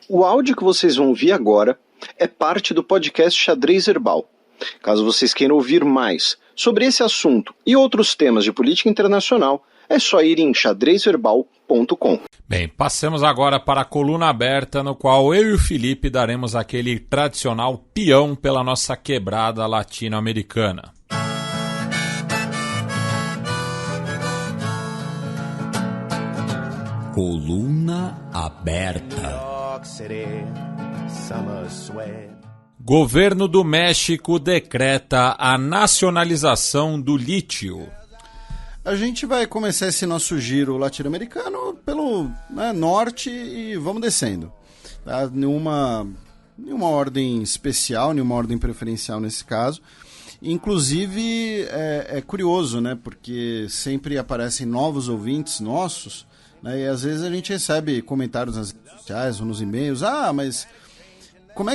O áudio que vocês vão ouvir agora é parte do podcast Xadrez Herbal. Caso vocês queiram ouvir mais sobre esse assunto e outros temas de política internacional, é só ir em xadrezherbal.com. Bem, passemos agora para a coluna aberta, no qual eu e o Felipe daremos aquele tradicional peão pela nossa quebrada latino-americana. Coluna aberta. Governo do México decreta a nacionalização do lítio. A gente vai começar esse nosso giro latino-americano pelo norte e vamos descendo. Tá? Nenhuma ordem especial, nenhuma ordem preferencial nesse caso. Inclusive, é curioso, né? Porque sempre aparecem novos ouvintes nossos, né? E às vezes a gente recebe comentários nas redes sociais ou nos e-mails. Ah, mas como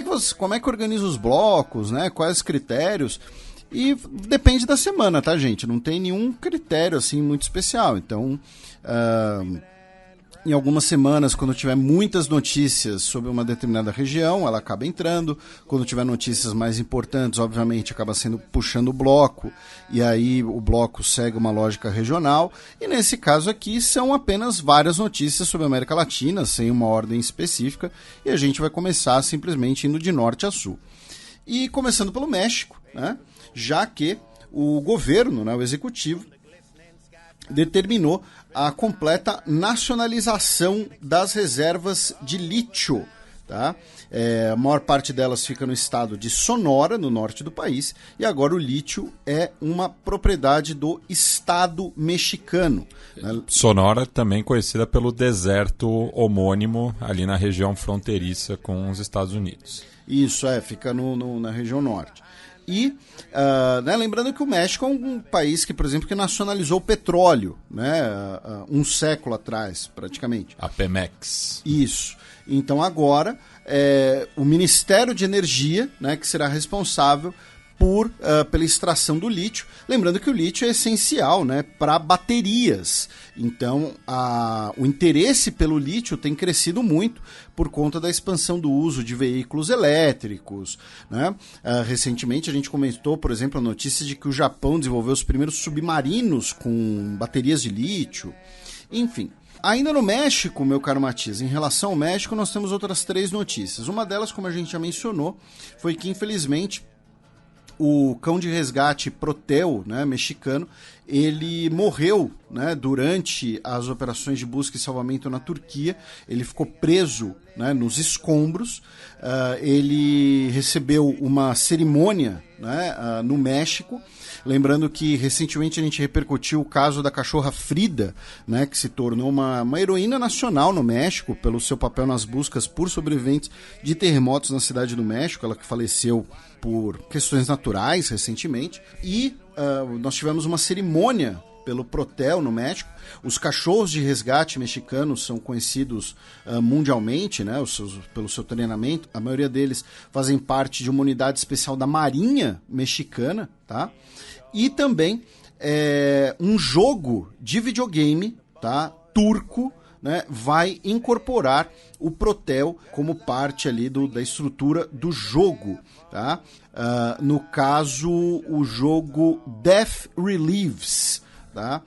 é que organiza os blocos, né? Quais critérios? E depende da semana, tá, gente? Não tem nenhum critério assim muito especial. Então, em algumas semanas, quando tiver muitas notícias sobre uma determinada região, ela acaba entrando. Quando tiver notícias mais importantes, obviamente, acaba sendo puxando o bloco. E aí o bloco segue uma lógica regional. E nesse caso aqui, são apenas várias notícias sobre a América Latina, sem uma ordem específica. E a gente vai começar simplesmente indo de norte a sul. E começando pelo México, né? Já que o governo, né, o executivo, determinou a completa nacionalização das reservas de lítio. Tá? A maior parte delas fica no estado de Sonora, no norte do país, e agora o lítio é uma propriedade do Estado mexicano. Sonora, também conhecida pelo deserto homônimo, ali na região fronteiriça com os Estados Unidos. Isso, fica na região norte. E lembrando que o México é um país que, por exemplo, que nacionalizou o petróleo, né, um século atrás, praticamente. A Pemex. Isso. Então agora o Ministério de Energia, né, que será responsável pela extração do lítio. Lembrando que o lítio é essencial, né, para baterias. Então, o interesse pelo lítio tem crescido muito por conta da expansão do uso de veículos elétricos. Né? Recentemente, a gente comentou, por exemplo, a notícia de que o Japão desenvolveu os primeiros submarinos com baterias de lítio. Enfim. Ainda no México, meu caro Matias, em relação ao México, nós temos outras 3 notícias. Uma delas, como a gente já mencionou, foi que, infelizmente, o cão de resgate Protel, né, mexicano, ele morreu, né, durante as operações de busca e salvamento na Turquia. Ele ficou preso, né, nos escombros. Ele recebeu uma cerimônia, né, no México. Lembrando que recentemente a gente repercutiu o caso da cachorra Frida, né, que se tornou uma heroína nacional no México pelo seu papel nas buscas por sobreviventes de terremotos na cidade do México. Ela que faleceu por questões naturais recentemente. E nós tivemos uma cerimônia pelo Protel no México. Os cachorros de resgate mexicanos são conhecidos mundialmente, né, pelo seu treinamento. A maioria deles fazem parte de uma unidade especial da Marinha Mexicana, tá? E também um jogo de videogame, tá, turco, né, vai incorporar o Protel como parte ali da estrutura do jogo. Tá? No caso, o jogo Death Relieves, tá?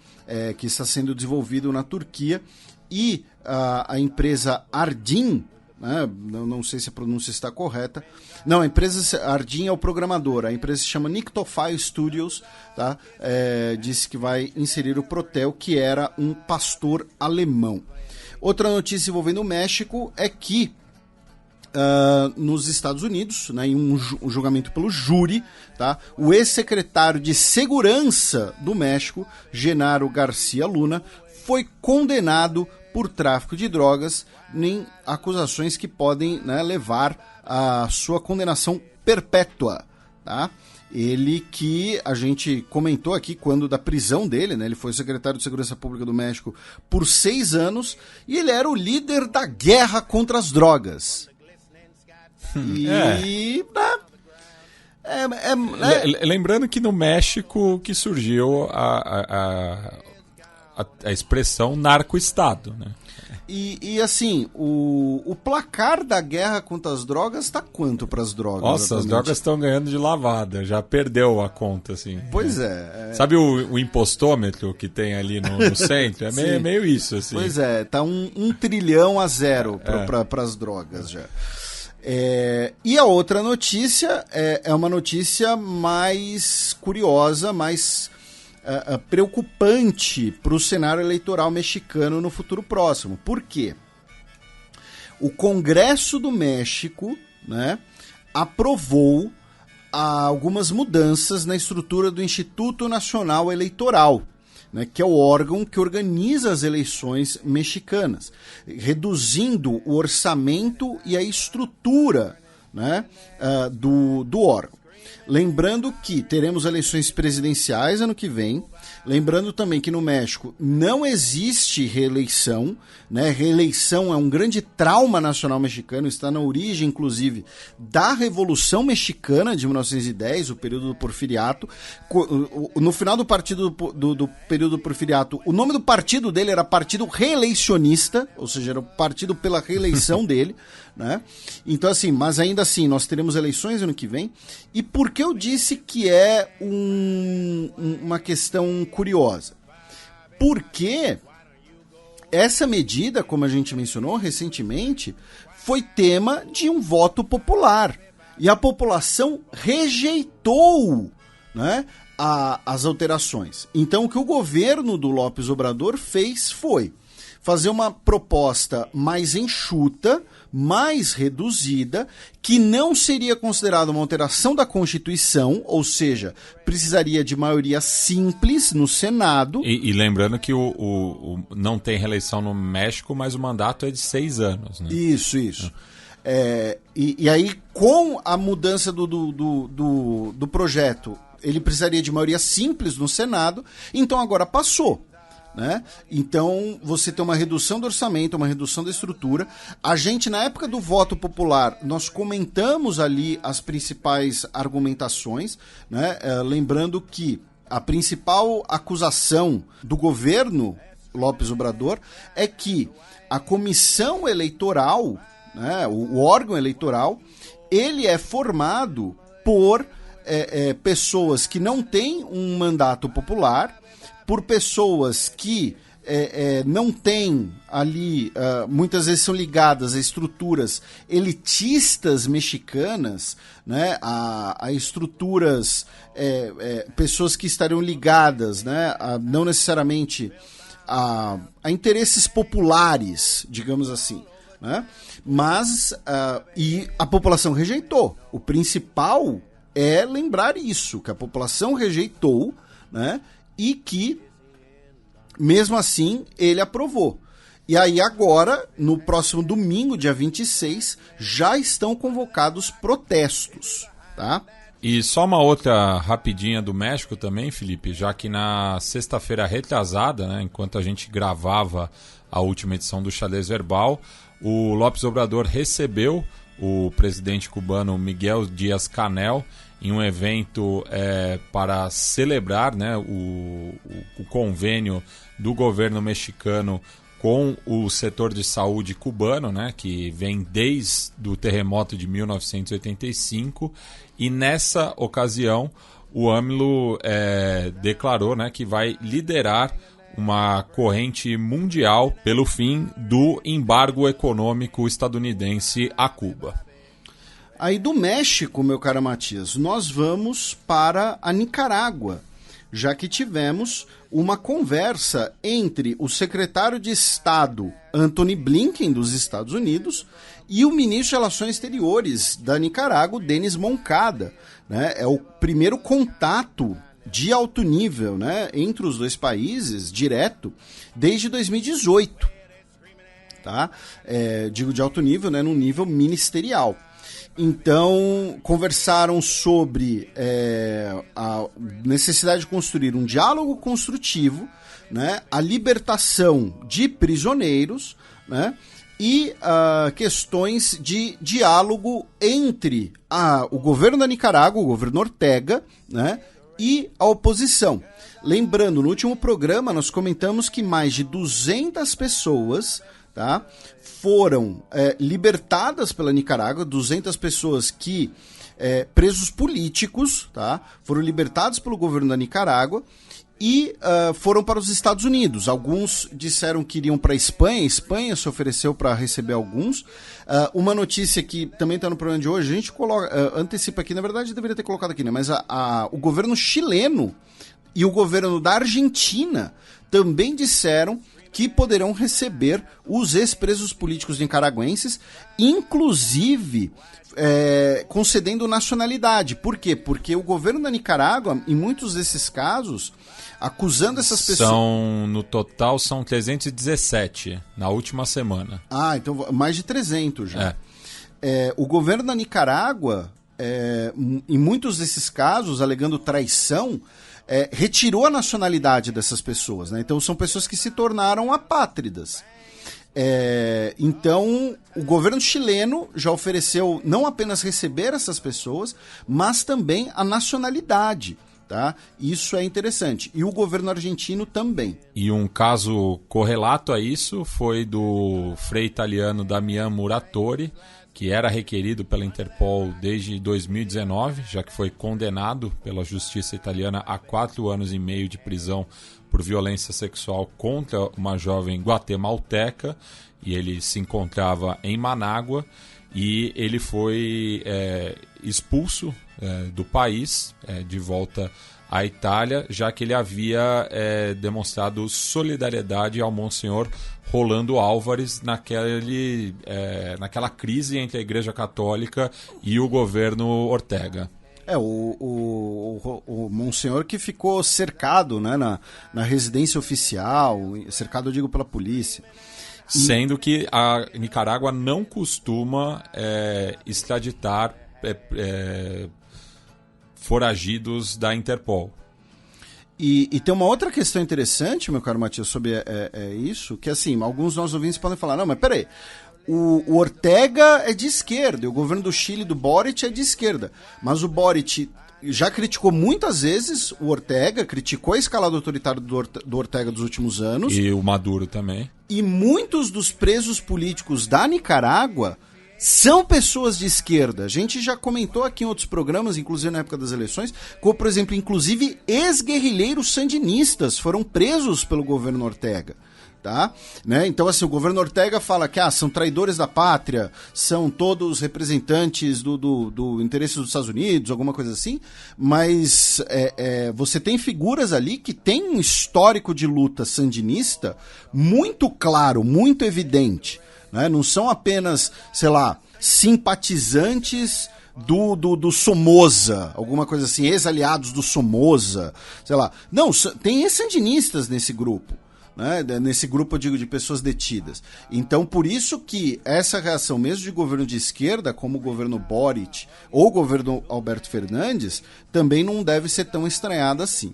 Que está sendo desenvolvido na Turquia, e a empresa Ardin, né? Não sei se a pronúncia está correta. Não, a empresa Ardin é o programador. A empresa se chama Nyctophile Studios, tá? Disse que vai inserir o Protel, que era um pastor alemão. Outra notícia envolvendo o México é que nos Estados Unidos, né, em um julgamento pelo júri, tá, o ex-secretário de Segurança do México, Genaro Garcia Luna, foi condenado por tráfico de drogas em acusações que podem, né, levar à sua condenação perpétua. Tá? Ele que a gente comentou aqui quando da prisão dele, né? Ele foi secretário de Segurança Pública do México por 6 anos e ele era o líder da guerra contra as drogas. Lembrando que no México que surgiu a expressão narco-estado, né? E assim, o placar da guerra contra as drogas tá quanto para as drogas? Nossa, exatamente? as drogas estão ganhando de lavada, já perdeu a conta, assim. Pois é. Sabe o impostômetro que tem ali no centro? É meio isso, assim. Pois é, tá 1 trilhão a 0 para as drogas já. E a outra notícia é uma notícia mais curiosa, mais preocupante para o cenário eleitoral mexicano no futuro próximo. Por quê? O Congresso do México, né, aprovou algumas mudanças na estrutura do Instituto Nacional Eleitoral, né, que é o órgão que organiza as eleições mexicanas, reduzindo o orçamento e a estrutura, né, do órgão. Lembrando que teremos eleições presidenciais ano que vem. Lembrando também que no México não existe reeleição, né? Reeleição é um grande trauma nacional mexicano, está na origem, inclusive, da Revolução Mexicana de 1910, o período do Porfiriato. No final do período do Porfiriato, o nome do partido dele era Partido Reeleicionista, ou seja, era o partido pela reeleição dele, né? Então, assim, mas ainda assim, nós teremos eleições ano que vem. E por que eu disse que é uma questão curiosa? Porque essa medida, como a gente mencionou recentemente, foi tema de um voto popular. E a população rejeitou, né, as alterações. Então, o que o governo do López Obrador fez foi fazer uma proposta mais enxuta, mais reduzida, que não seria considerada uma alteração da Constituição, ou seja, precisaria de maioria simples no Senado. E lembrando que não tem reeleição no México, mas o mandato é de 6 anos, né? Isso. E aí, com a mudança do projeto, ele precisaria de maioria simples no Senado, então agora passou. Né? Então você tem uma redução do orçamento, uma redução da estrutura. A gente, na época do voto popular, nós comentamos ali as principais argumentações, né? Lembrando que a principal acusação do governo López Obrador é que a comissão eleitoral, né, o órgão eleitoral, ele é formado por pessoas que não têm um mandato popular, por pessoas que não têm ali, muitas vezes são ligadas a estruturas elitistas mexicanas, né, a estruturas, pessoas que estariam ligadas, né, não necessariamente a interesses populares, digamos assim, né, mas e a população rejeitou. O principal é lembrar isso, que a população rejeitou, né, e que, mesmo assim, ele aprovou. E aí agora, no próximo domingo, dia 26, já estão convocados protestos, tá? E só uma outra rapidinha do México também, Felipe, já que na sexta-feira retrasada, né, enquanto a gente gravava a última edição do Xadrez Verbal, o López Obrador recebeu o presidente cubano Miguel Díaz-Canel em um evento para celebrar, né, o convênio do governo mexicano com o setor de saúde cubano, né, que vem desde o terremoto de 1985, e nessa ocasião o AMLO declarou, né, que vai liderar uma corrente mundial pelo fim do embargo econômico estadunidense a Cuba. Aí do México, meu caro Matias, nós vamos para a Nicarágua, já que tivemos uma conversa entre o secretário de Estado Antony Blinken, dos Estados Unidos, e o ministro de Relações Exteriores da Nicarágua, Denis Moncada, né? É o primeiro contato de alto nível, né, entre os dois países, direto, desde 2018. Tá? Digo de alto nível, né, no nível ministerial. Então, conversaram sobre a necessidade de construir um diálogo construtivo, né, a libertação de prisioneiros, né, e questões de diálogo entre o governo da Nicarágua, o governo Ortega, né, e a oposição. Lembrando, no último programa nós comentamos que mais de 200 pessoas, tá, foram libertadas pela Nicarágua, 200 pessoas que, presos políticos, tá, foram libertados pelo governo da Nicarágua e foram para os Estados Unidos. Alguns disseram que iriam para a Espanha. A Espanha se ofereceu para receber alguns. Uma notícia que também está no programa de hoje, a gente antecipa aqui, na verdade deveria ter colocado aqui, né? Mas o governo chileno e o governo da Argentina também disseram que poderão receber os ex-presos políticos nicaragüenses, inclusive concedendo nacionalidade. Por quê? Porque o governo da Nicarágua, em muitos desses casos, acusando essas pessoas... No total são 317 na última semana. Então mais de 300 já. O governo da Nicarágua, em muitos desses casos, alegando traição, retirou a nacionalidade dessas pessoas, né? Então são pessoas que se tornaram apátridas. Então o governo chileno já ofereceu não apenas receber essas pessoas, mas também a nacionalidade. Tá? Isso é interessante. E o governo argentino também. E um caso correlato a isso foi do frei italiano Damian Muratori, que era requerido pela Interpol desde 2019, já que foi condenado pela justiça italiana a 4 anos e meio de prisão por violência sexual contra uma jovem guatemalteca, e ele se encontrava em Manágua, e ele foi expulso do país, de volta à Itália, já que ele havia demonstrado solidariedade ao Monsenhor Rolando Álvares naquela crise entre a Igreja Católica e o governo Ortega. O Monsenhor que ficou cercado, né, na residência oficial, cercado, eu digo, pela polícia. Sendo que a Nicarágua não costuma extraditar foragidos da Interpol. E tem uma outra questão interessante, meu caro Matias, sobre isso, que assim, alguns dos nossos ouvintes podem falar, não, mas peraí, o Ortega é de esquerda, e o governo do Chile, do Boric, é de esquerda, mas o Boric já criticou muitas vezes o Ortega, criticou a escalada autoritária do Ortega dos últimos anos. E o Maduro também. E muitos dos presos políticos da Nicarágua são pessoas de esquerda. A gente já comentou aqui em outros programas, inclusive na época das eleições, como, por exemplo, inclusive ex-guerrilheiros sandinistas foram presos pelo governo Ortega. Tá? Né? Então, assim, o governo Ortega fala que são traidores da pátria, são todos representantes do interesse dos Estados Unidos, alguma coisa assim, mas você tem figuras ali que têm um histórico de luta sandinista muito claro, muito evidente. Né? Não são apenas, sei lá, simpatizantes do Somoza, alguma coisa assim, ex-aliados do Somoza, sei lá. Não, tem ex-sandinistas nesse grupo. Né, nesse grupo, eu digo, de pessoas detidas. Então, por isso que essa reação, mesmo de governo de esquerda, como o governo Boric ou o governo Alberto Fernandes, também não deve ser tão estranhada assim.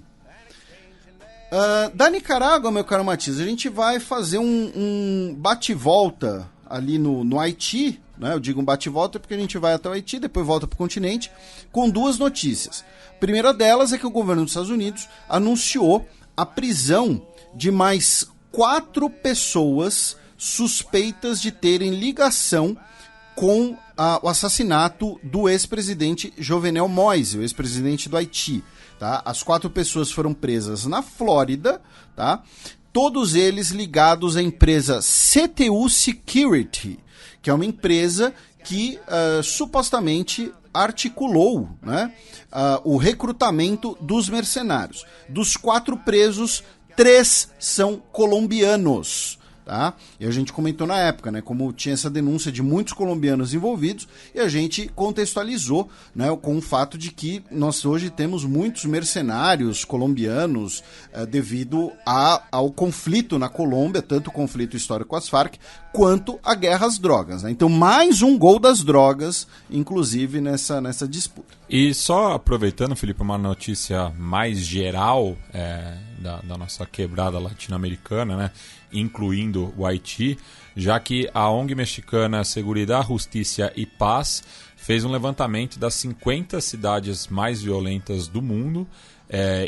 Da Nicarágua, meu caro Matias, a gente vai fazer um bate-volta ali no Haiti, né? Eu digo um bate-volta porque a gente vai até o Haiti, depois volta para o continente, com duas notícias. A primeira delas é que o governo dos Estados Unidos anunciou a prisão de mais 4 pessoas suspeitas de terem ligação com o assassinato do ex-presidente Jovenel Moïse, o ex-presidente do Haiti. Tá? As 4 pessoas foram presas na Flórida, tá? Todos eles ligados à empresa CTU Security, que é uma empresa que supostamente articulou, né, o recrutamento dos mercenários. Dos 4 presos, 3 são colombianos. Tá? E a gente comentou na época, né, como tinha essa denúncia de muitos colombianos envolvidos, e a gente contextualizou, né, com o fato de que nós hoje temos muitos mercenários colombianos devido ao conflito na Colômbia, tanto o conflito histórico com as Farc, quanto a guerra às drogas. Né? Então, mais um gol das drogas, inclusive, nessa disputa. E só aproveitando, Felipe, uma notícia mais geral da nossa quebrada latino-americana, né? Incluindo o Haiti, já que a ONG mexicana Seguridad, Justicia y Paz fez um levantamento das 50 cidades mais violentas do mundo,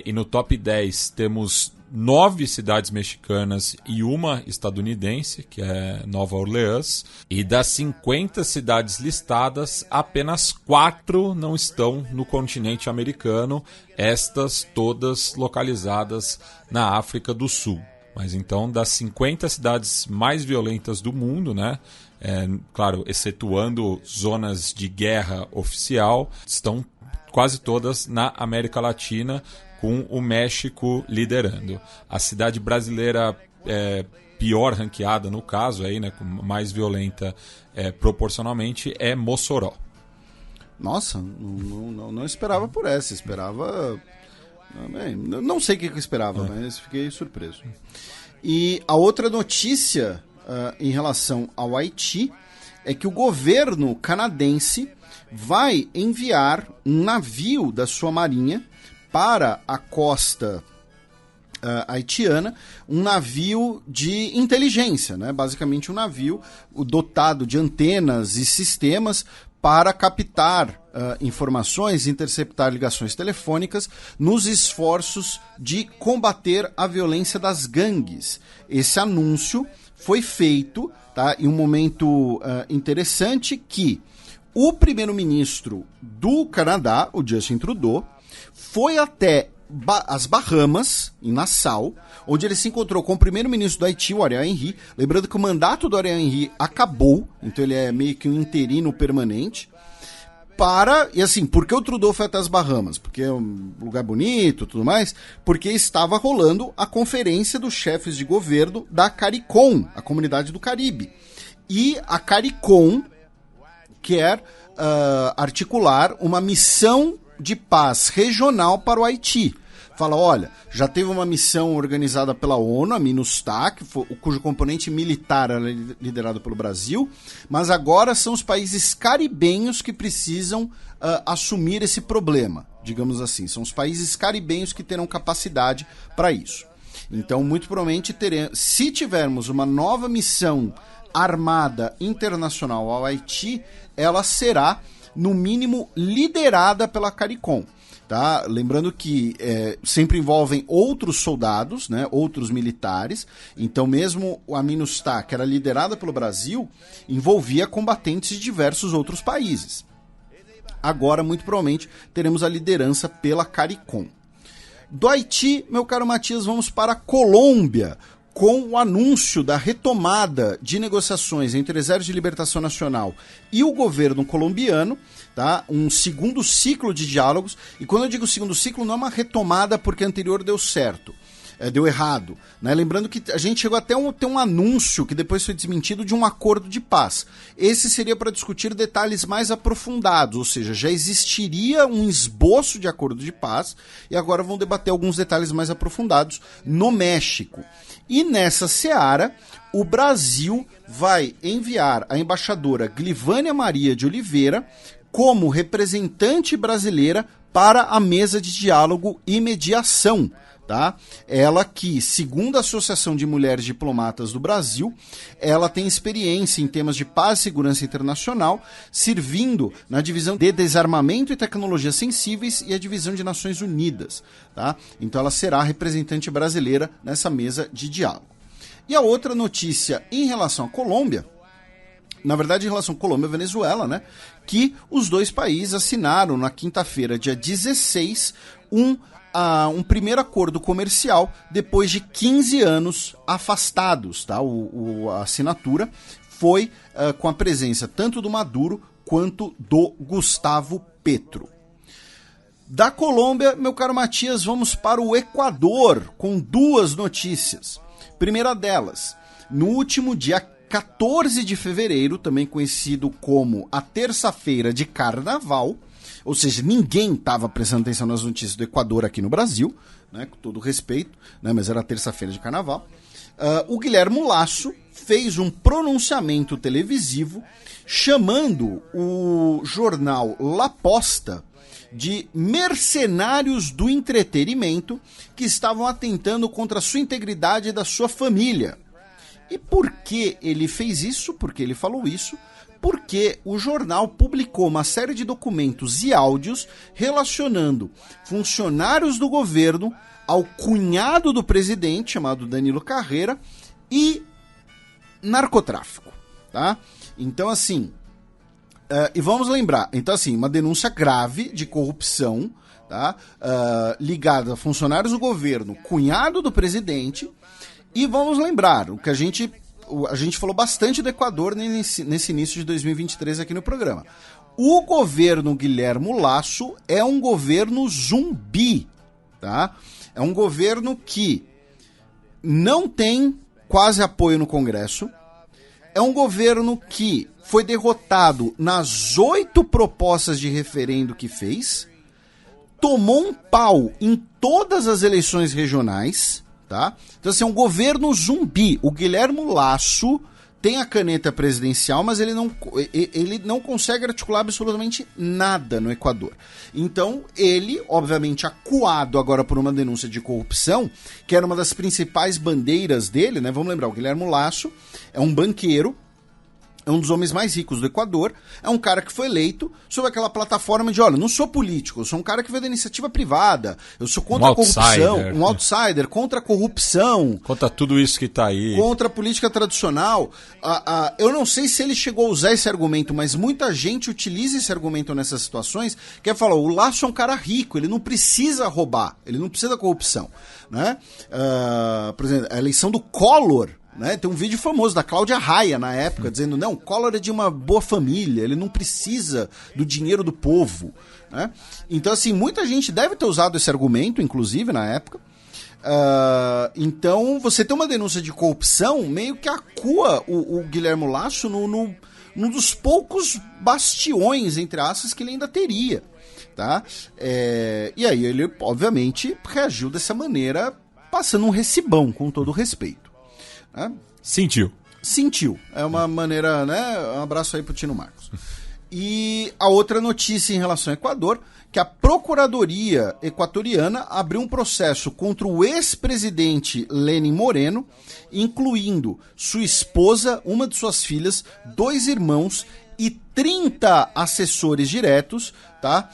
E no top 10 temos 9 cidades mexicanas e uma estadunidense, que é Nova Orleans. E das 50 cidades listadas, apenas 4 não estão no continente americano, estas todas localizadas na África do Sul. Mas então, das 50 cidades mais violentas do mundo, né? Claro, excetuando zonas de guerra oficial, estão quase todas na América Latina, com o México liderando. A cidade brasileira pior ranqueada no caso, aí, né, mais violenta proporcionalmente, é Mossoró. Nossa, não esperava por essa, esperava... Não sei o que eu esperava, mas fiquei surpreso. E a outra notícia em relação ao Haiti é que o governo canadense vai enviar um navio da sua marinha para a costa haitiana, um navio de inteligência, né? Basicamente um navio dotado de antenas e sistemas para captar informações, interceptar ligações telefônicas nos esforços de combater a violência das gangues. Esse anúncio foi feito, tá, em um momento interessante que o primeiro-ministro do Canadá, o Justin Trudeau, foi até as Bahamas, em Nassau, onde ele se encontrou com o primeiro-ministro do Haiti, o Ariel Henry. Lembrando que o mandato do Ariel Henry acabou, então ele é meio que um interino permanente. E assim, por que o Trudeau foi até as Bahamas? Porque é um lugar bonito e tudo mais? Porque estava rolando a conferência dos chefes de governo da CARICOM, a Comunidade do Caribe. E a CARICOM quer articular uma missão de paz regional para o Haiti. Fala, olha, já teve uma missão organizada pela ONU, a MINUSTAH, cujo componente militar era liderado pelo Brasil, mas agora são os países caribenhos que precisam assumir esse problema, digamos assim. São os países caribenhos que terão capacidade para isso. Então, muito provavelmente, se tivermos uma nova missão armada internacional ao Haiti, ela será, no mínimo, liderada pela CARICOM. Tá? Lembrando que sempre envolvem outros soldados, né? Outros militares. Então, mesmo a MINUSTAH, que era liderada pelo Brasil, envolvia combatentes de diversos outros países. Agora, muito provavelmente, teremos a liderança pela CARICOM. Do Haiti, meu caro Matias, vamos para a Colômbia, com o anúncio da retomada de negociações entre o Exército de Libertação Nacional e o governo colombiano, tá? Um segundo ciclo de diálogos. E quando eu digo segundo ciclo, não é uma retomada porque a anterior deu certo, deu errado, né? Lembrando que a gente chegou até ter um anúncio que depois foi desmentido de um acordo de paz. Esse seria para discutir detalhes mais aprofundados, ou seja, já existiria um esboço de acordo de paz e agora vão debater alguns detalhes mais aprofundados no México. E nessa seara, o Brasil vai enviar a embaixadora Glivânia Maria de Oliveira como representante brasileira para a mesa de diálogo e mediação. Tá? Ela que, segundo a Associação de Mulheres Diplomatas do Brasil, ela tem experiência em temas de paz e segurança internacional, servindo na divisão de desarmamento e tecnologias sensíveis e a divisão de Nações Unidas. Tá? Então ela será a representante brasileira nessa mesa de diálogo. E a outra notícia em relação à Colômbia, na verdade em relação à Colômbia e Venezuela, né, que os dois países assinaram na quinta-feira, dia 16, um primeiro acordo comercial depois de 15 anos afastados. Tá? A assinatura foi com a presença tanto do Maduro quanto do Gustavo Petro. Da Colômbia, meu caro Matias, vamos para o Equador com duas notícias. Primeira delas, no último dia 14 de fevereiro, também conhecido como a terça-feira de Carnaval, ou seja, ninguém estava prestando atenção nas notícias do Equador aqui no Brasil, né, com todo respeito, né, mas era terça-feira de Carnaval. O Guilherme Lasso fez um pronunciamento televisivo chamando o jornal La Posta de mercenários do entretenimento que estavam atentando contra a sua integridade e da sua família. E por que ele fez isso? Por que ele falou isso? porque o jornal publicou uma série de documentos e áudios relacionando funcionários do governo ao cunhado do presidente, chamado Danilo Carreira, e narcotráfico, tá? Então, assim, e vamos lembrar, então, assim, uma denúncia grave de corrupção, tá? Ligada a funcionários do governo, cunhado do presidente, e vamos lembrar, o que a gente falou bastante do Equador nesse início de 2023 aqui no programa. O governo Guilherme Lasso é um governo zumbi, tá? É um governo que não tem quase apoio no Congresso, é um governo que foi derrotado nas 8 propostas de referendo que fez, tomou um pau em todas as eleições regionais, tá? Então, assim, é um governo zumbi. O Guilherme Lasso tem a caneta presidencial, mas ele não consegue articular absolutamente nada no Equador. Então, ele, obviamente, acuado agora por uma denúncia de corrupção, que era uma das principais bandeiras dele, né? Vamos lembrar, o Guilherme Lasso é um banqueiro, é um dos homens mais ricos do Equador, é um cara que foi eleito sob aquela plataforma de, olha, não sou político, eu sou um cara que veio da iniciativa privada, eu sou contra a corrupção, um outsider, contra a corrupção. Contra tudo isso que tá aí. Contra a política tradicional. Eu não sei se ele chegou a usar esse argumento, mas muita gente utiliza esse argumento nessas situações, que é falar, o Lasso é um cara rico, ele não precisa roubar, ele não precisa da corrupção, né? Por exemplo, a eleição do Collor, né? Tem um vídeo famoso da Cláudia Raia na época, dizendo, não, Collor é de uma boa família, ele não precisa do dinheiro do povo, né? Então, assim, muita gente deve ter usado esse argumento, inclusive, na época. Então, você tem uma denúncia de corrupção, meio que acua o Guilherme Lasso num dos poucos bastiões, entre aspas, que ele ainda teria, tá? E aí ele, obviamente, reagiu dessa maneira, passando um recibão, com todo o respeito. Sentiu. É uma maneira, né? Um abraço aí pro Tino Marcos. E a outra notícia em relação ao Equador, que a Procuradoria Equatoriana abriu um processo contra o ex-presidente Lenin Moreno, incluindo sua esposa, uma de suas filhas, 2 irmãos e 30 assessores diretos, tá?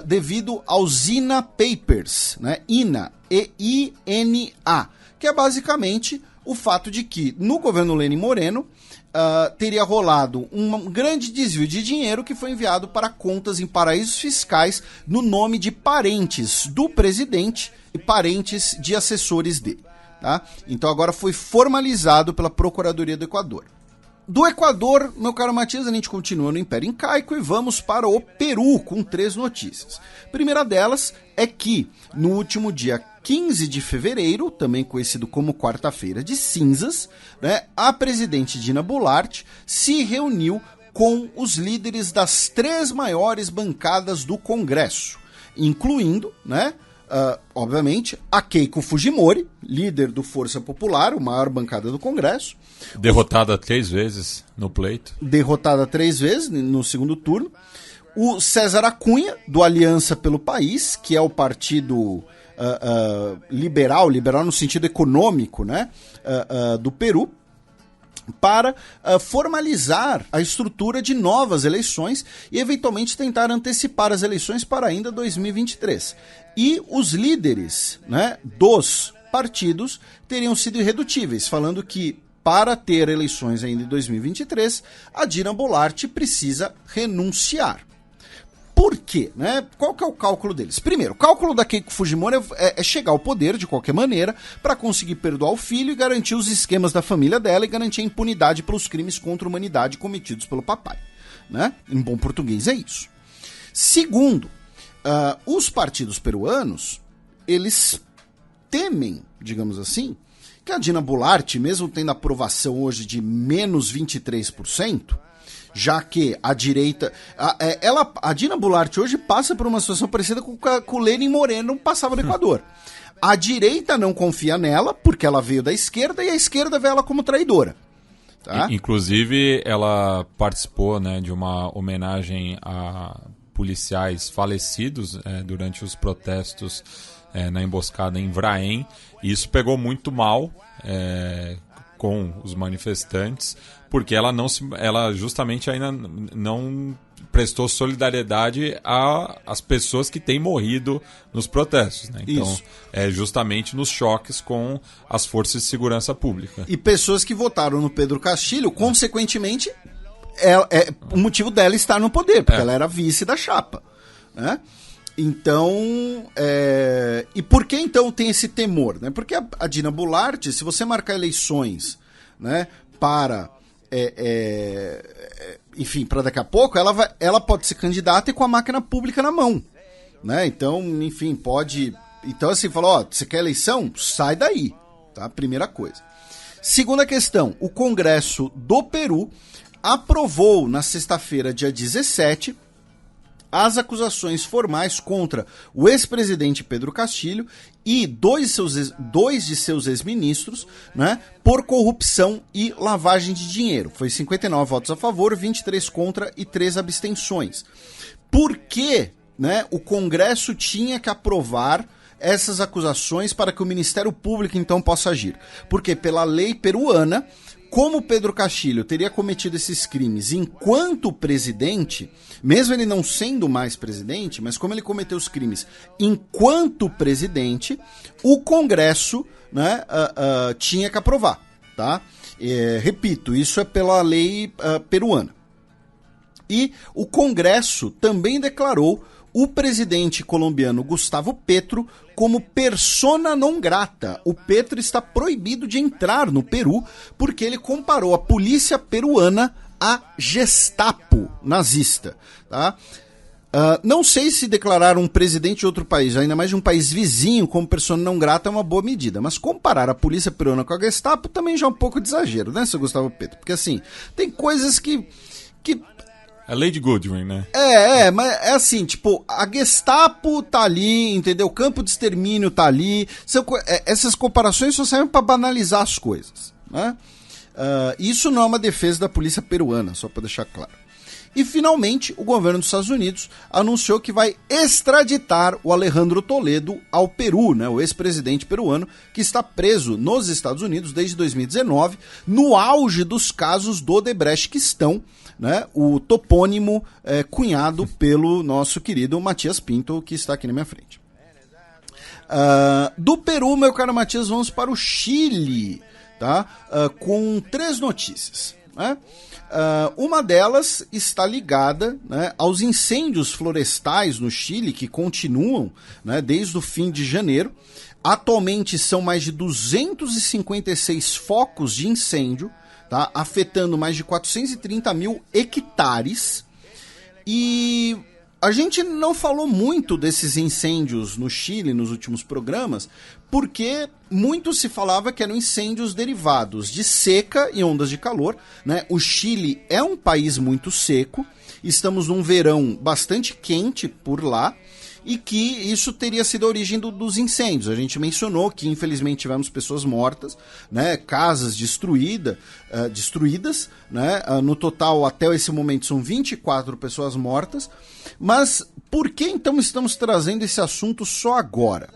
Devido aos INA Papers, né? INA, E-I-N-A, que é basicamente o fato de que, no governo Lenin Moreno, teria rolado um grande desvio de dinheiro que foi enviado para contas em paraísos fiscais no nome de parentes do presidente e parentes de assessores dele, tá? Então agora foi formalizado pela Procuradoria do Equador. Do Equador, meu caro Matias, a gente continua no Império Incaico e vamos para o Peru com 3 notícias. A primeira delas é que, no último dia 15 de fevereiro, também conhecido como Quarta-feira de Cinzas, né, a presidente Dina Boluarte se reuniu com os líderes das 3 maiores bancadas do Congresso, incluindo, né, obviamente, a Keiko Fujimori, líder do Força Popular, a maior bancada do Congresso. Derrotada 3 vezes no pleito. Derrotada 3 vezes no segundo turno. O César Acunha, do Aliança pelo País, que é o partido liberal no sentido econômico, né, do Peru, para formalizar a estrutura de novas eleições e eventualmente tentar antecipar as eleições para ainda 2023. E os líderes, né, dos partidos teriam sido irredutíveis, falando que para ter eleições ainda em 2023, a Dina Boluarte precisa renunciar. Por quê? Né? Qual que é o cálculo deles? Primeiro, o cálculo da Keiko Fujimori é chegar ao poder de qualquer maneira para conseguir perdoar o filho e garantir os esquemas da família dela e garantir a impunidade pelos crimes contra a humanidade cometidos pelo papai. Né? Em bom português é isso. Segundo, os partidos peruanos, eles temem, digamos assim, que a Dina Boluarte, mesmo tendo aprovação hoje de menos 23%, já que a direita... A Dina Boluarte hoje passa por uma situação parecida com o Lenin Moreno passava no Equador. A direita não confia nela, porque ela veio da esquerda, e a esquerda vê ela como traidora. Tá? Inclusive, ela participou, né, de uma homenagem a policiais falecidos durante os protestos na emboscada em Vraém, e isso pegou muito mal com os manifestantes, porque ela justamente ainda não prestou solidariedade às pessoas que têm morrido nos protestos, né? Então, Isso. é justamente nos choques com as forças de segurança pública. E pessoas que votaram no Pedro Castilho, consequentemente, o motivo dela estar no poder, porque ela era vice da chapa, né? Então, e por que então tem esse temor, né? Porque a Dina Boulard, se você marcar eleições, né, para enfim, para daqui a pouco, ela pode ser candidata e com a máquina pública na mão, né? Então, enfim, pode... Então, assim, falou, você quer eleição? Sai daí, tá? Primeira coisa. Segunda questão, o Congresso do Peru aprovou na sexta-feira, dia 17, as acusações formais contra o ex-presidente Pedro Castilho e dois de seus ex-ministros, né, por corrupção e lavagem de dinheiro. Foi 59 votos a favor, 23 contra e 3 abstenções. Por que, né, o Congresso tinha que aprovar essas acusações para que o Ministério Público então possa agir? Porque pela lei peruana, como Pedro Castilho teria cometido esses crimes enquanto presidente, mesmo ele não sendo mais presidente, mas como ele cometeu os crimes enquanto presidente, o Congresso, né, tinha que aprovar, tá? Repito, isso é pela lei peruana. E o Congresso também declarou o presidente colombiano Gustavo Petro como persona non grata. O Petro está proibido de entrar no Peru porque ele comparou a polícia peruana à Gestapo nazista, tá? Não sei se declarar um presidente de outro país, ainda mais de um país vizinho, como persona non grata é uma boa medida, mas comparar a polícia peruana com a Gestapo também já é um pouco de exagero, né, seu Gustavo Petro? Porque assim, tem coisas que É Lady Goodwin, né? Mas é assim, tipo, a Gestapo tá ali, entendeu? O campo de extermínio tá ali. Essas comparações só servem para banalizar as coisas, né? Isso não é uma defesa da polícia peruana, só para deixar claro. E, finalmente, o governo dos Estados Unidos anunciou que vai extraditar o Alejandro Toledo ao Peru, né? O ex-presidente peruano, que está preso nos Estados Unidos desde 2019, no auge dos casos do Odebrecht-Quistão, né, o topônimo cunhado pelo nosso querido Matias Pinto, que está aqui na minha frente. Do Peru, meu caro Matias, vamos para o Chile, tá? Com 3 notícias, né? Uma delas está ligada, né, aos incêndios florestais no Chile, que continuam, né, desde o fim de janeiro. Atualmente são mais de 256 focos de incêndio, tá, afetando mais de 430 mil hectares. E a gente não falou muito desses incêndios no Chile nos últimos programas, porque muito se falava que eram incêndios derivados de seca e ondas de calor, né? O Chile é um país muito seco, estamos num verão bastante quente por lá, e que isso teria sido a origem dos incêndios. A gente mencionou que infelizmente tivemos pessoas mortas, né, casas destruídas, né, no total até esse momento são 24 pessoas mortas. Mas por que então estamos trazendo esse assunto só agora?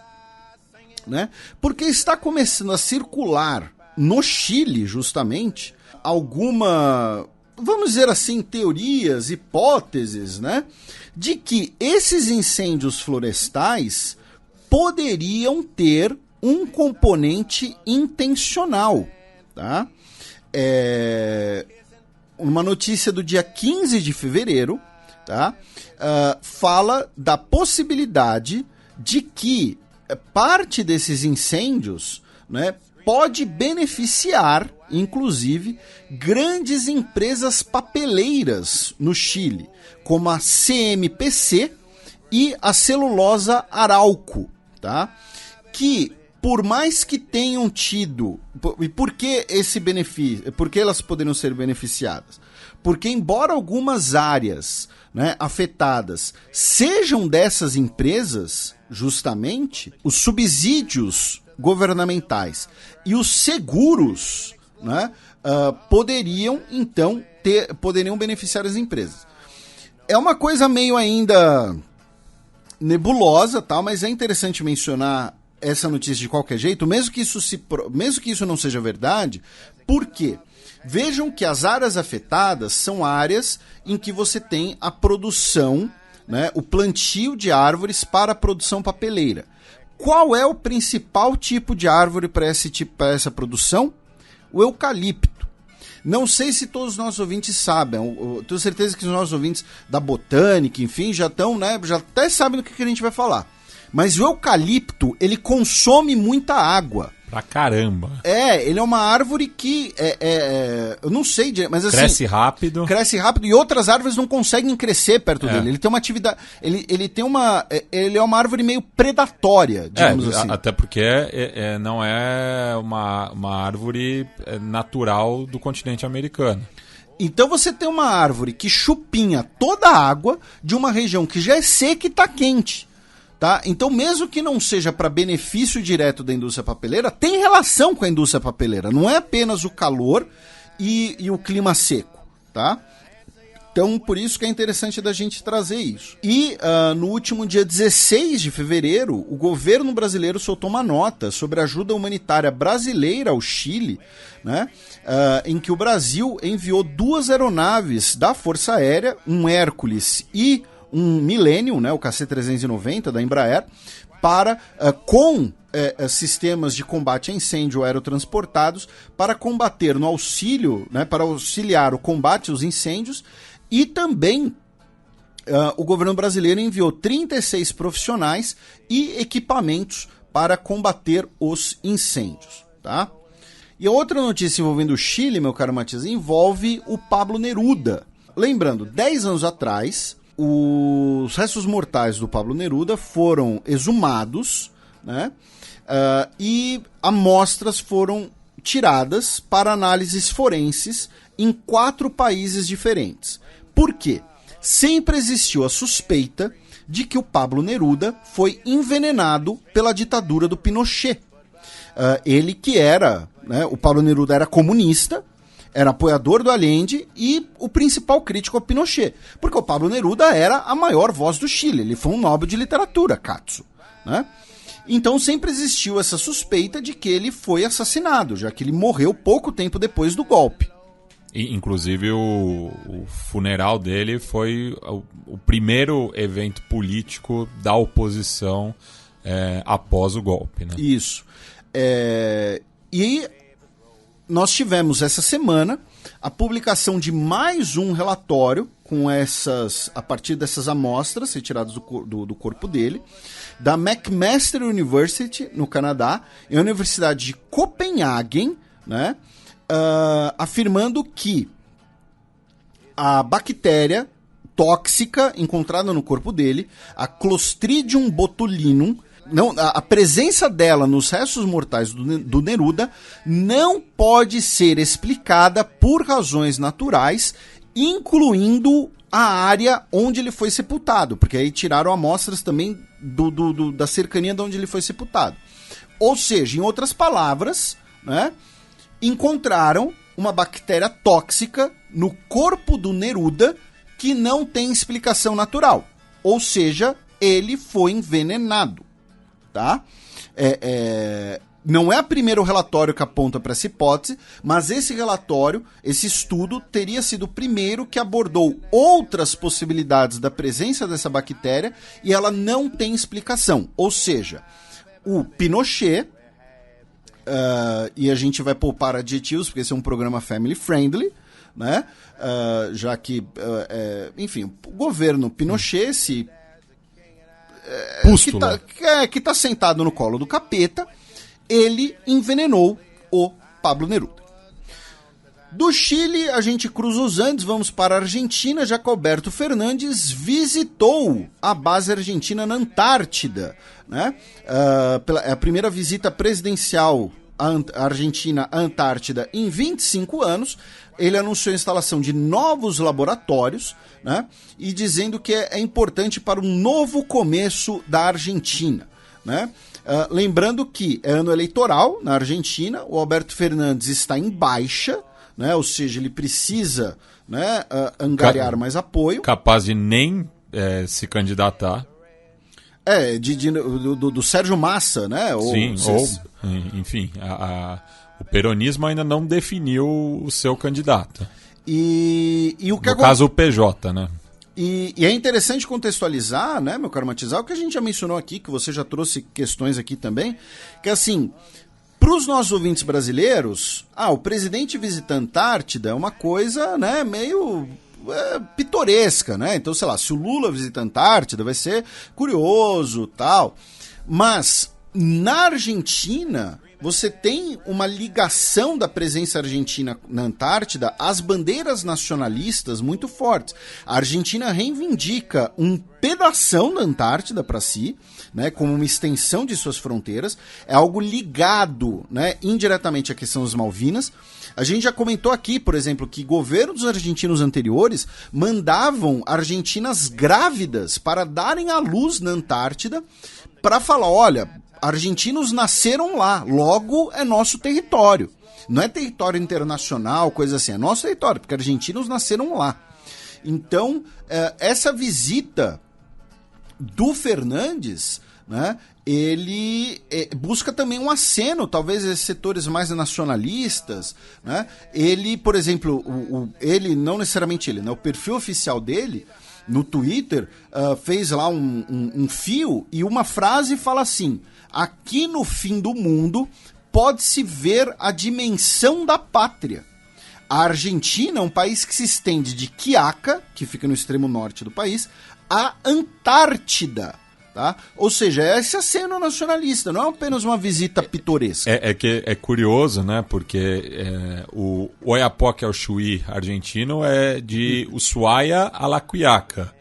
Né? Porque está começando a circular no Chile justamente alguma, vamos dizer assim, teorias, hipóteses, né, de que esses incêndios florestais poderiam ter um componente intencional, tá? Uma notícia do dia 15 de fevereiro, tá? Fala da possibilidade de que parte desses incêndios, né, pode beneficiar, inclusive, grandes empresas papeleiras no Chile, como a CMPC e a celulosa Arauco, tá? Que, por mais que tenham tido... E por que esse benefício? Por que elas poderiam ser beneficiadas? Porque, embora algumas áreas, né, afetadas sejam dessas empresas, justamente, os subsídios governamentais e os seguros, né, poderiam beneficiar as empresas. É uma coisa meio ainda nebulosa, tal, mas é interessante mencionar essa notícia de qualquer jeito, mesmo que isso não seja verdade. Por quê? Vejam que as áreas afetadas são áreas em que você tem a produção, né, o plantio de árvores para a produção papeleira. Qual é o principal tipo de árvore para essa produção? O eucalipto. Não sei se todos os nossos ouvintes sabem, eu tenho certeza que os nossos ouvintes da botânica, enfim, já estão, né, já até sabem do que a gente vai falar. Mas o eucalipto, ele consome muita água. Pra caramba. Ele é uma árvore que, eu não sei, mas assim... Cresce rápido e outras árvores não conseguem crescer perto dele. Ele tem uma atividade... Ele é uma árvore meio predatória, digamos assim. Até porque não é uma árvore natural do continente americano. Então você tem uma árvore que chupinha toda a água de uma região que já é seca e está quente. Tá? Então, mesmo que não seja para benefício direto da indústria papeleira, tem relação com a indústria papeleira. Não é apenas o calor e o clima seco. Tá? Então, por isso que é interessante da gente trazer isso. E no último dia 16 de fevereiro, o governo brasileiro soltou uma nota sobre a ajuda humanitária brasileira ao Chile, né? Em que o Brasil enviou 2 aeronaves da Força Aérea, um Hércules e um Millennium, né, o KC-390 da Embraer, para com sistemas de combate a incêndio aerotransportados para combater no auxílio, né, para auxiliar o combate aos incêndios. E também o governo brasileiro enviou 36 profissionais e equipamentos para combater os incêndios. Tá? E a outra notícia envolvendo o Chile, meu caro Matias, envolve o Pablo Neruda. Lembrando, 10 anos atrás, os restos mortais do Pablo Neruda foram exumados, né? E amostras foram tiradas para análises forenses em 4 países diferentes. Por quê? Sempre existiu a suspeita de que o Pablo Neruda foi envenenado pela ditadura do Pinochet. Ele que era, né, o Pablo Neruda era comunista, era apoiador do Allende e o principal crítico ao Pinochet. Porque o Pablo Neruda era a maior voz do Chile. Ele foi um Nobel de literatura, Katsu, né? Então sempre existiu essa suspeita de que ele foi assassinado, já que ele morreu pouco tempo depois do golpe. E, inclusive o funeral dele foi o primeiro evento político da oposição após o golpe, né? Isso. E nós tivemos essa semana a publicação de mais um relatório a partir dessas amostras retiradas do corpo dele, da McMaster University, no Canadá, e a Universidade de Copenhagen, né, afirmando que a bactéria tóxica encontrada no corpo dele, a Clostridium botulinum, a presença dela nos restos mortais do Neruda não pode ser explicada por razões naturais, incluindo a área onde ele foi sepultado, porque aí tiraram amostras também da cercania de onde ele foi sepultado. Ou seja, em outras palavras, né, encontraram uma bactéria tóxica no corpo do Neruda que não tem explicação natural. Ou seja, ele foi envenenado. Tá? Não é o primeiro relatório que aponta para essa hipótese, mas esse relatório, esse estudo, teria sido o primeiro que abordou outras possibilidades da presença dessa bactéria e ela não tem explicação. Ou seja, o Pinochet, e a gente vai poupar adjetivos, porque esse é um programa family friendly, né? Já que, enfim, o governo Pinochet que tá sentado no colo do capeta, ele envenenou o Pablo Neruda. Do Chile, a gente cruza os Andes, vamos para a Argentina, já que Alberto Fernandes visitou a base argentina na Antártida, né? A primeira visita presidencial à Argentina à Antártida em 25 anos, ele anunciou a instalação de novos laboratórios, né, e dizendo que é importante para um novo começo da Argentina, né? Lembrando que é ano eleitoral na Argentina, o Alberto Fernandes está em baixa, né, ou seja, ele precisa, né, angariar mais apoio. Capaz de nem se candidatar. Do Sérgio Massa, né? Enfim, o peronismo ainda não definiu o seu candidato. No caso, o PJ, né? E é interessante contextualizar, né, meu caro Matizal, o que a gente já mencionou aqui, que você já trouxe questões aqui também, que assim, para os nossos ouvintes brasileiros, o presidente visita a Antártida é uma coisa, né, meio pitoresca, né? Então, sei lá, se o Lula visita a Antártida vai ser curioso, tal. Mas na Argentina você tem uma ligação da presença argentina na Antártida às bandeiras nacionalistas muito fortes. A Argentina reivindica um pedação da Antártida para si, né, como uma extensão de suas fronteiras. É algo ligado, né, indiretamente à questão das Malvinas. A gente já comentou aqui, por exemplo, que governos argentinos anteriores mandavam argentinas grávidas para darem à luz na Antártida para falar, olha, argentinos nasceram lá, logo é nosso território. Não é território internacional, coisa assim, é nosso território, porque argentinos nasceram lá. Então, essa visita do Fernandes, né, ele busca também um aceno, talvez esses setores mais nacionalistas, né? Ele, por exemplo, ele, não necessariamente ele, né, o perfil oficial dele no Twitter fez lá um fio e uma frase fala assim: aqui no fim do mundo pode-se ver a dimensão da pátria. A Argentina é um país que se estende de Quiaca, que fica no extremo norte do país, à Antártida. Tá? Ou seja, esse aceno nacionalista, não é apenas uma visita pitoresca. É curioso, né? Porque o Oiapoque ao Chuí argentino é de Ushuaia a La Quiaca.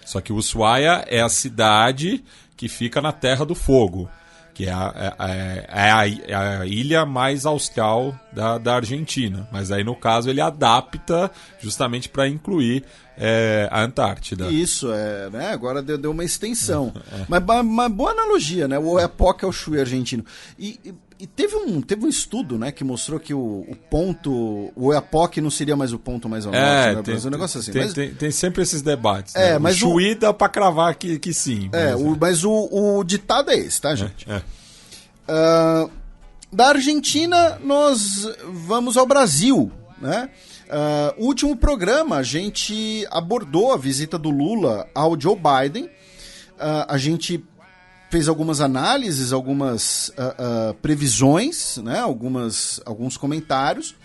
Só que Ushuaia é a cidade que fica na Terra do Fogo, que é a ilha mais austral da Argentina. Mas aí, no caso, ele adapta justamente para incluir a Antártida. Isso, né? Agora deu uma extensão. Mas boa analogia, né? O Oiapoque ao Chuí argentino. E teve um estudo, né, que mostrou que o Oiapoque não seria mais o ponto mais ao norte, né? Tem, um negócio assim. Tem sempre esses debates. Né? Mas o Chuí dá pra cravar que sim. Mas o ditado é esse, tá, gente? Da Argentina, nós vamos ao Brasil, né? O último programa, a gente abordou a visita do Lula ao Joe Biden. A gente fez algumas análises, algumas previsões, né? Alguns comentários.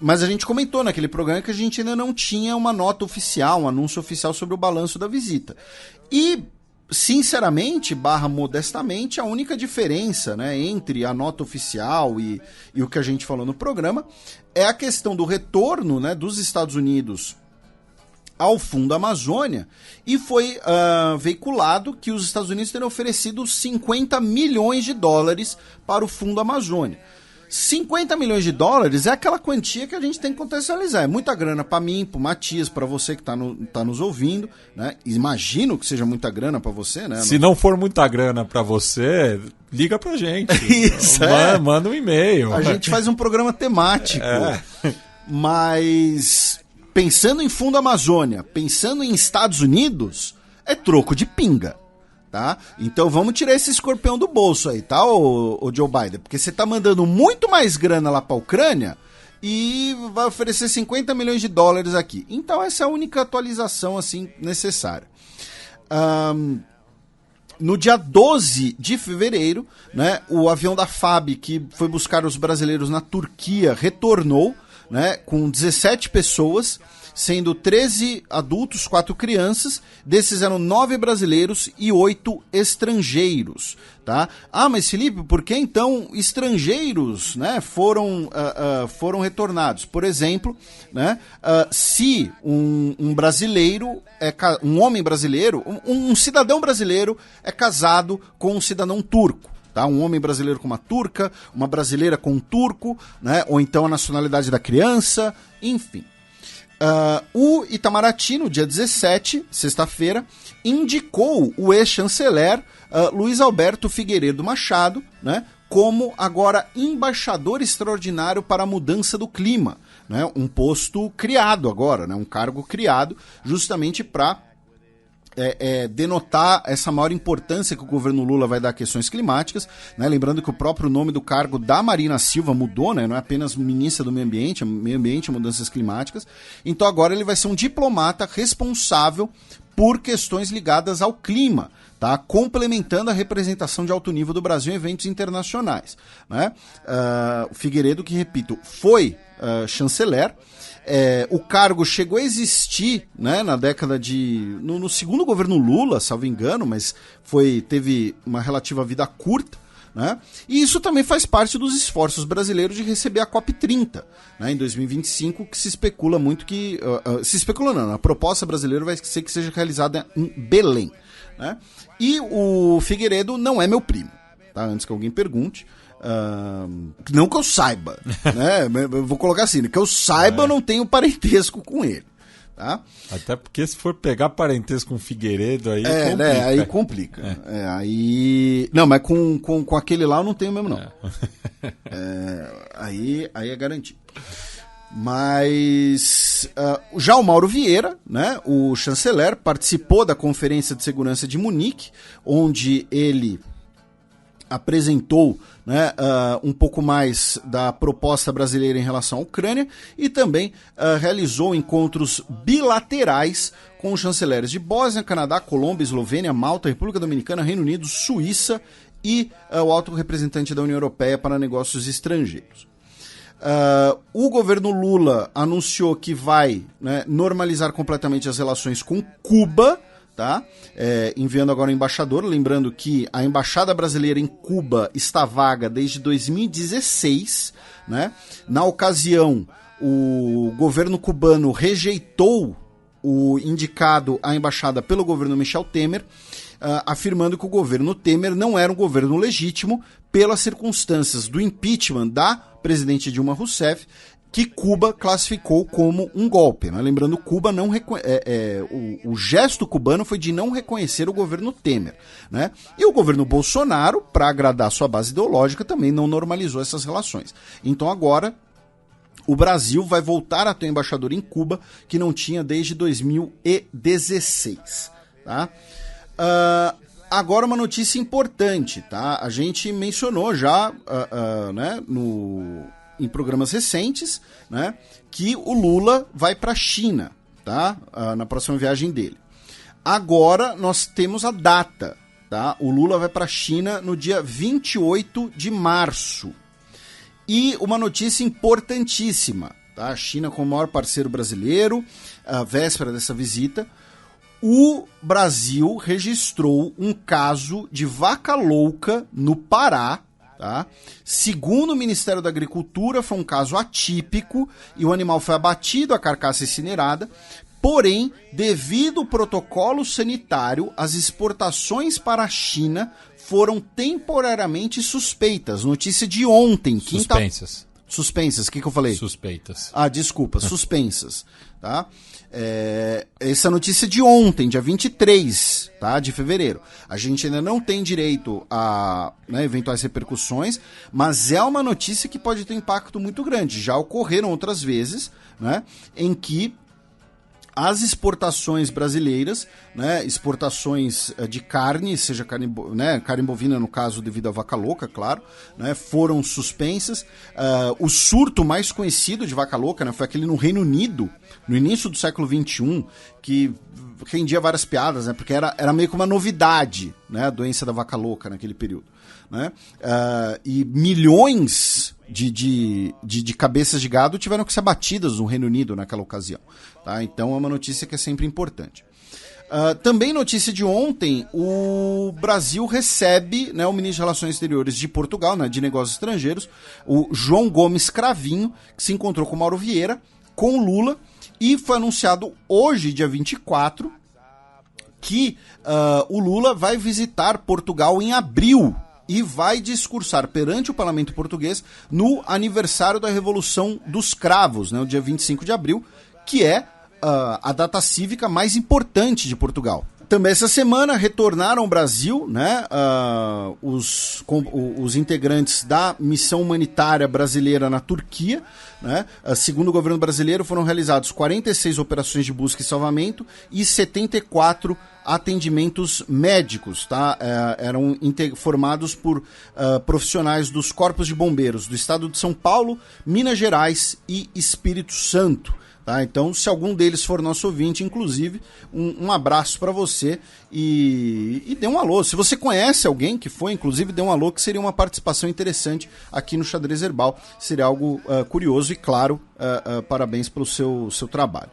Mas a gente comentou naquele programa que a gente ainda não tinha uma nota oficial, um anúncio oficial sobre o balanço da visita. E, sinceramente, modestamente, a única diferença, né, entre a nota oficial e o que a gente falou no programa é a questão do retorno, né, dos Estados Unidos ao Fundo Amazônia, e foi veiculado que os Estados Unidos teriam oferecido 50 milhões de dólares para o Fundo Amazônia. 50 milhões de dólares é aquela quantia que a gente tem que contextualizar. É muita grana para mim, para o Matias, para você que tá nos ouvindo, né? Imagino que seja muita grana para você, né? Se não for muita grana para você, liga pra gente. Isso, manda um e-mail. A gente faz um programa temático. Mas pensando em Fundo Amazônia, pensando em Estados Unidos, é troco de pinga. Tá? Então vamos tirar esse escorpião do bolso aí, tá, o Joe Biden? Porque você tá mandando muito mais grana lá pra Ucrânia e vai oferecer 50 milhões de dólares aqui. Então essa é a única atualização assim necessária. No dia 12 de fevereiro, né, o avião da FAB, que foi buscar os brasileiros na Turquia, retornou, né, com 17 pessoas, sendo 13 adultos, 4 crianças. Desses eram 9 brasileiros e 8 estrangeiros, tá? Mas Felipe, por que então estrangeiros, né, foram retornados? Por exemplo, né, se um brasileiro, um homem brasileiro, um cidadão brasileiro é casado com um cidadão turco, tá? Um homem brasileiro com uma turca, uma brasileira com um turco, né, ou então a nacionalidade da criança, enfim. O Itamaraty, no dia 17, sexta-feira, indicou o ex-chanceler Luiz Alberto Figueiredo Machado, né, como agora embaixador extraordinário para a mudança do clima, né, um posto criado agora, né, um cargo criado justamente para denotar essa maior importância que o governo Lula vai dar a questões climáticas, né? Lembrando que o próprio nome do cargo da Marina Silva mudou, né? Não é apenas ministra do Meio Ambiente e Mudanças Climáticas. Então agora ele vai ser um diplomata responsável por questões ligadas ao clima, tá? Complementando a representação de alto nível do Brasil em eventos internacionais, né? O Figueiredo, que repito, foi chanceler. O cargo chegou a existir, né, na década de... No segundo governo Lula, salvo engano, mas teve uma relativa vida curta, né? E isso também faz parte dos esforços brasileiros de receber a COP30, né, em 2025, que se especula muito que... se especula não, a proposta brasileira vai ser que seja realizada em Belém, né? E o Figueiredo não é meu primo, tá? Antes que alguém pergunte. Não que eu saiba, né? Eu vou colocar assim, que eu saiba, eu não tenho parentesco com ele, tá? Até porque se for pegar parentesco com o Figueiredo, aí complica. Né? Aí complica. Aí... Não, mas com aquele lá eu não tenho mesmo, não. Aí é garantido. Mas já o Mauro Vieira, né, o chanceler, participou da Conferência de Segurança de Munique, onde ele apresentou, né, um pouco mais da proposta brasileira em relação à Ucrânia e também realizou encontros bilaterais com os chanceleres de Bósnia, Canadá, Colômbia, Eslovênia, Malta, República Dominicana, Reino Unido, Suíça e o alto representante da União Europeia para negócios estrangeiros. O governo Lula anunciou que vai, né, normalizar completamente as relações com Cuba, tá? Enviando agora o embaixador, lembrando que a embaixada brasileira em Cuba está vaga desde 2016, né? Na ocasião, o governo cubano rejeitou o indicado à embaixada pelo governo Michel Temer, afirmando que o governo Temer não era um governo legítimo pelas circunstâncias do impeachment da presidente Dilma Rousseff, que Cuba classificou como um golpe, né? Lembrando, Cuba não o gesto cubano foi de não reconhecer o governo Temer, né? E o governo Bolsonaro, para agradar sua base ideológica, também não normalizou essas relações. Então agora o Brasil vai voltar a ter um embaixador em Cuba que não tinha desde 2016, tá? Agora uma notícia importante, tá? A gente mencionou já, né, em programas recentes, né, que o Lula vai para a China, tá? Na próxima viagem dele. Agora nós temos a data, tá? O Lula vai para a China no dia 28 de março. E uma notícia importantíssima, tá? A China como maior parceiro brasileiro, a véspera dessa visita, o Brasil registrou um caso de vaca louca no Pará, tá? Segundo o Ministério da Agricultura, foi um caso atípico e o animal foi abatido, a carcaça incinerada. Porém, devido ao protocolo sanitário, as exportações para a China foram temporariamente suspeitas. Notícia de ontem, Suspensas. Suspensas, o que eu falei? Suspeitas. Desculpa, suspensas, tá? Essa notícia de ontem, dia 23, tá, de fevereiro. A gente ainda não tem direito a, né, eventuais repercussões, mas é uma notícia que pode ter impacto muito grande. Já ocorreram outras vezes, né, em que as exportações brasileiras, né, exportações de carne, seja carne bovina, no caso, devido à vaca louca, claro, né, foram suspensas. O surto mais conhecido de vaca louca, né, foi aquele no Reino Unido, no início do século XXI, que rendia várias piadas, né, porque era meio que uma novidade, né, a doença da vaca louca naquele período, né, e milhões de cabeças de gado tiveram que ser abatidas no Reino Unido naquela ocasião, tá? Então é uma notícia que é sempre importante. Também notícia de ontem, o Brasil recebe, né, o ministro de Relações Exteriores de Portugal, né, de Negócios Estrangeiros, o João Gomes Cravinho, que se encontrou com o Mauro Vieira, com o Lula, e foi anunciado hoje, dia 24, que o Lula vai visitar Portugal em abril e vai discursar perante o parlamento português no aniversário da Revolução dos Cravos, né, o dia 25 de abril, que é a data cívica mais importante de Portugal. Também essa semana retornaram ao Brasil, né, os integrantes da missão humanitária brasileira na Turquia, né? Segundo o governo brasileiro, foram realizados 46 operações de busca e salvamento e 74 atendimentos médicos, tá? Eram formados por profissionais dos corpos de bombeiros do estado de São Paulo, Minas Gerais e Espírito Santo. Tá? Então, se algum deles for nosso ouvinte, inclusive, um abraço para você e dê um alô. Se você conhece alguém que foi, inclusive, dê um alô, que seria uma participação interessante aqui no Xadrez Herbal. Seria algo curioso e, claro, parabéns pelo seu trabalho.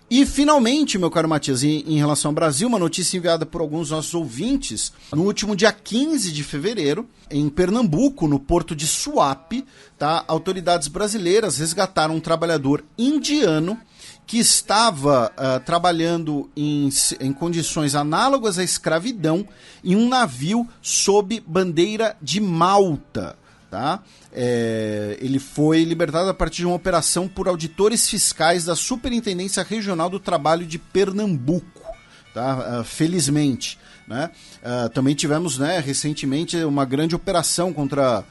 E, finalmente, meu caro Matias, em relação ao Brasil, uma notícia enviada por alguns dos nossos ouvintes. No último dia 15 de fevereiro, em Pernambuco, no porto de Suape, tá, autoridades brasileiras resgataram um trabalhador indiano que estava trabalhando em condições análogas à escravidão em um navio sob bandeira de Malta. Tá? Ele foi libertado a partir de uma operação por auditores fiscais da Superintendência Regional do Trabalho de Pernambuco, tá? Felizmente, né? Também tivemos, né, recentemente uma grande operação contra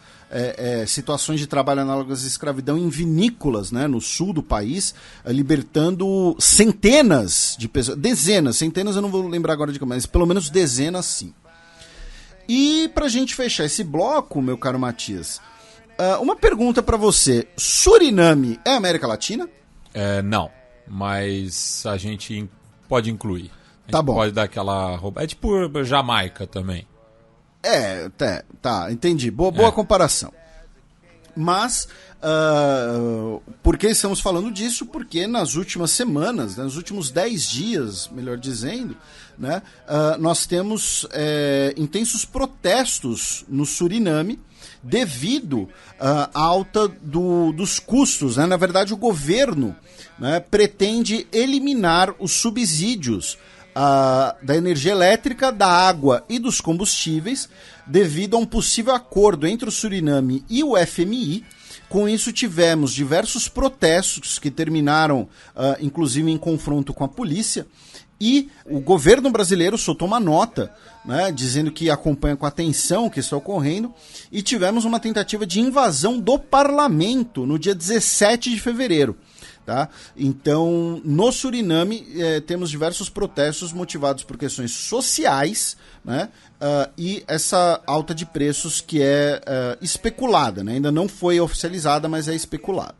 situações de trabalho análogas à escravidão em vinícolas, né, no sul do país, libertando centenas de pessoas, centenas eu não vou lembrar agora de como, mas pelo menos dezenas sim. E pra gente fechar esse bloco, meu caro Matias, uma pergunta pra você. Suriname é América Latina? Não, mas a gente pode incluir. Tá bom. Pode dar aquela roupa. É tipo Jamaica também. Tá, entendi. Boa comparação. Mas, por que estamos falando disso? Porque nas últimas semanas, nos últimos 10 dias, melhor dizendo, né, nós temos intensos protestos no Suriname devido à alta dos custos. Né? Na verdade, o governo, né, pretende eliminar os subsídios da energia elétrica, da água e dos combustíveis devido a um possível acordo entre o Suriname e o FMI. Com isso, tivemos diversos protestos que terminaram, inclusive, em confronto com a polícia. E o governo brasileiro soltou uma nota, né, dizendo que acompanha com atenção o que está ocorrendo. E tivemos uma tentativa de invasão do parlamento no dia 17 de fevereiro. Tá? Então, no Suriname, temos diversos protestos motivados por questões sociais, né? E essa alta de preços que é especulada, né? Ainda não foi oficializada, mas é especulada.